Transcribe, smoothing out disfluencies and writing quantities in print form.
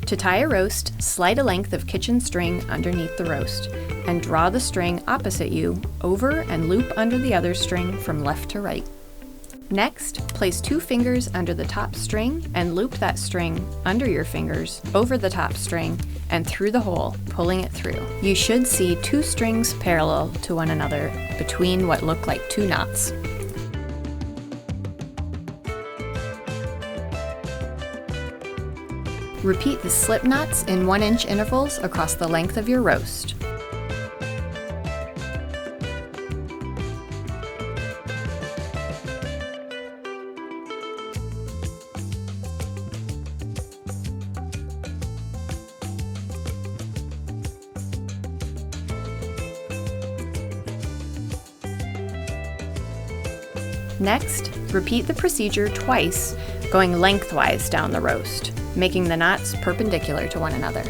To tie a roast, slide a length of kitchen string underneath the roast, and draw the string opposite you over and loop under the other string from left to right. Next, place 2 fingers under the top string and loop that string under your fingers, over the top string, and through the hole, pulling it through. You should see 2 strings parallel to one another between what look like 2 knots. Repeat the slip knots in 1-inch intervals across the length of your roast. Next, repeat the procedure twice, going lengthwise down the roast, making the knots perpendicular to one another.